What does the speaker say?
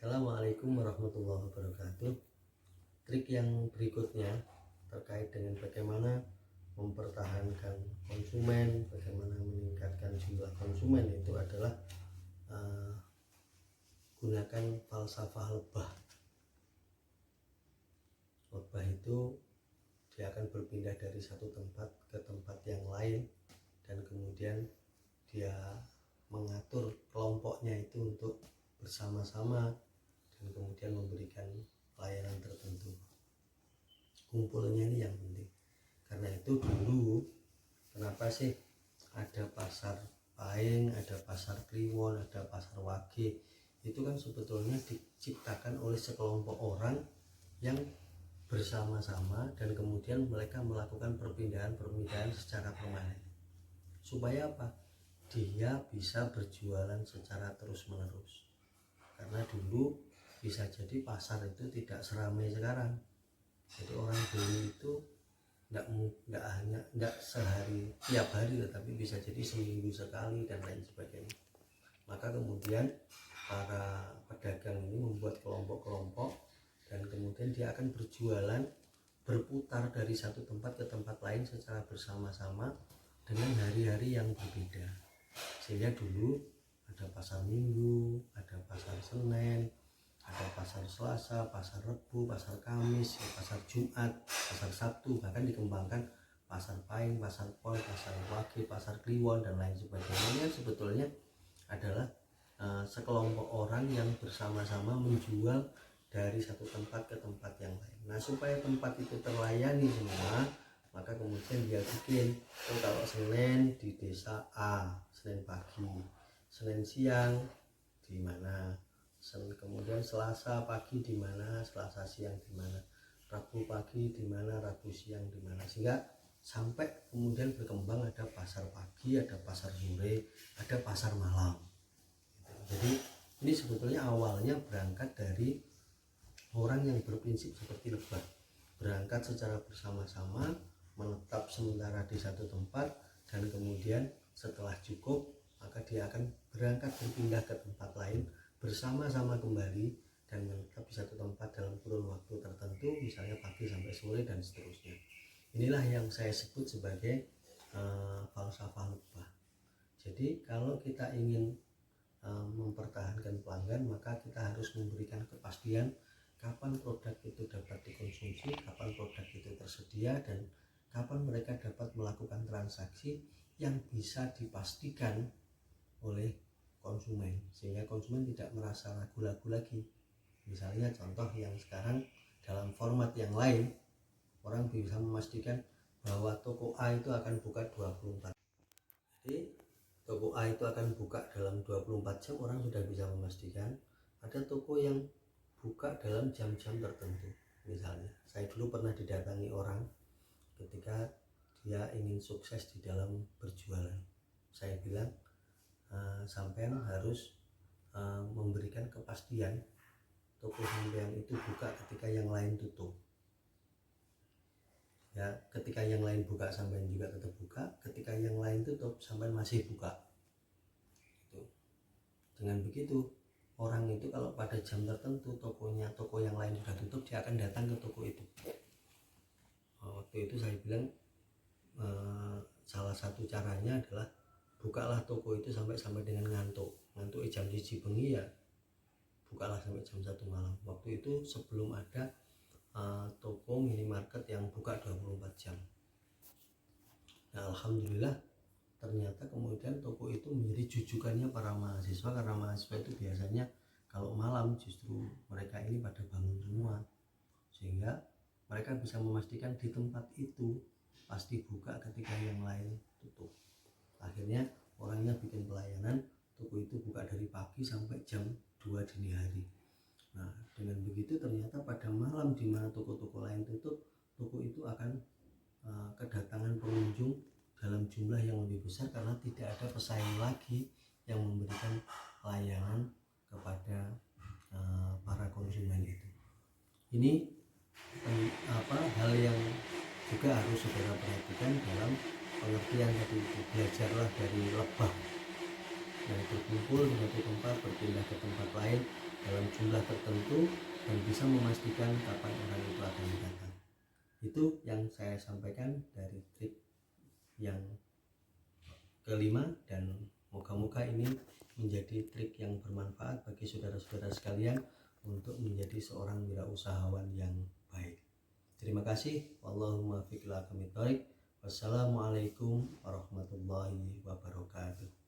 Assalamualaikum warahmatullahi wabarakatuh. Trik yang berikutnya terkait dengan bagaimana mempertahankan konsumen, bagaimana meningkatkan jumlah konsumen itu adalah gunakan falsafah lebah. Lebah itu dia akan berpindah dari satu tempat ke tempat yang lain dan kemudian dia mengatur kelompoknya itu untuk bersama-sama dan kemudian memberikan layanan tertentu. Kumpulnya ini yang penting. Karena itu dulu kenapa sih ada pasar Paing, ada pasar Kliwon, ada pasar Wage, itu kan sebetulnya diciptakan oleh sekelompok orang yang bersama-sama dan kemudian mereka melakukan perpindahan secara permanen. Supaya apa? Dia bisa berjualan secara terus-menerus. Karena dulu bisa jadi pasar itu tidak seramai sekarang. Jadi orang beli itu tidak sehari tiap hari, tetapi bisa jadi seminggu sekali dan lain sebagainya. Maka kemudian para pedagang ini membuat kelompok-kelompok dan kemudian dia akan berjualan berputar dari satu tempat ke tempat lain secara bersama-sama dengan hari-hari yang berbeda. Sehingga dulu ada pasar Minggu, ada pasar Senin, ada pasar Selasa, pasar Rebu, pasar Kamis, pasar Jumat, pasar Sabtu, bahkan dikembangkan pasar Paing, pasar Pol, pasar Wage, pasar Kliwon dan lain sebagainya. Sebetulnya adalah sekelompok orang yang bersama-sama menjual dari satu tempat ke tempat yang lain. Nah, supaya tempat itu terlayani semua, maka kemudian dia bikin, kalau Senin di desa A, Senin pagi, Senin siang di mana, kemudian Selasa pagi di mana, Selasa siang di mana, Rabu pagi di mana, Rabu siang di mana, sehingga sampai kemudian berkembang ada pasar pagi, ada pasar sore, ada pasar malam. Jadi ini sebetulnya awalnya berangkat dari orang yang berprinsip seperti lebah, berangkat secara bersama-sama, menetap sementara di satu tempat dan kemudian setelah cukup maka dia akan berangkat berpindah ke tempat lain bersama-sama kembali dan menetap di satu tempat dalam kurun waktu tertentu, misalnya pagi sampai sore dan seterusnya. Inilah yang saya sebut sebagai falsafah lebah. Jadi kalau kita ingin mempertahankan pelanggan, maka kita harus memberikan kepastian kapan produk itu dapat dikonsumsi, kapan produk itu tersedia, dan kapan mereka dapat melakukan transaksi yang bisa dipastikan oleh konsumen, sehingga konsumen tidak merasa ragu-ragu lagi. Misalnya contoh yang sekarang dalam format yang lain, orang bisa memastikan bahwa toko A itu akan buka 24. Jadi toko A itu akan buka dalam 24 jam, orang sudah bisa memastikan. Ada toko yang buka dalam jam-jam tertentu. Misalnya saya dulu pernah didatangi orang ketika dia ingin sukses di dalam berjualan. Saya bilang, sampean harus memberikan kepastian toko sampean itu buka ketika yang lain tutup. Ya, ketika yang lain buka sampean juga tetap buka, ketika yang lain tutup sampean masih buka. Gitu. Dengan begitu, orang itu kalau pada jam tertentu toko yang lain sudah tutup, dia akan datang ke toko itu. Waktu itu saya bilang salah satu caranya adalah bukalah toko itu sampai dengan ngantuk jam 1 bengi, ya bukalah sampai jam 1 malam. Waktu itu sebelum ada toko minimarket yang buka 24 jam. Nah, alhamdulillah ternyata kemudian toko itu menjadi jujukannya para mahasiswa, karena mahasiswa itu biasanya kalau malam justru mereka ini pada bangun semua, sehingga mereka bisa memastikan di tempat itu pasti buka ketika yang lain tutup. Akhirnya orangnya bikin pelayanan, toko itu buka dari pagi sampai jam 2 dini hari. Nah, dengan begitu ternyata pada malam di mana toko-toko lain tutup, toko itu akan kedatangan pengunjung dalam jumlah yang lebih besar, karena tidak ada pesaing lagi yang memberikan layanan kepada para konsumen itu. Ini hal yang juga harus saudara perhatikan dalam pengertian tadi itu. Belajarlah dari lebah yang berkumpul di satu tempat, berpindah ke tempat lain dalam jumlah tertentu dan bisa memastikan kapan orang itu akan datang. Itu yang saya sampaikan dari trik yang kelima, dan moga-moga ini menjadi trik yang bermanfaat bagi saudara-saudara sekalian untuk menjadi seorang wirausahawan yang baik. Terima kasih. Wallahumma fiqh ila aqwamit thoriq. Wassalamualaikum warahmatullahi wabarakatuh.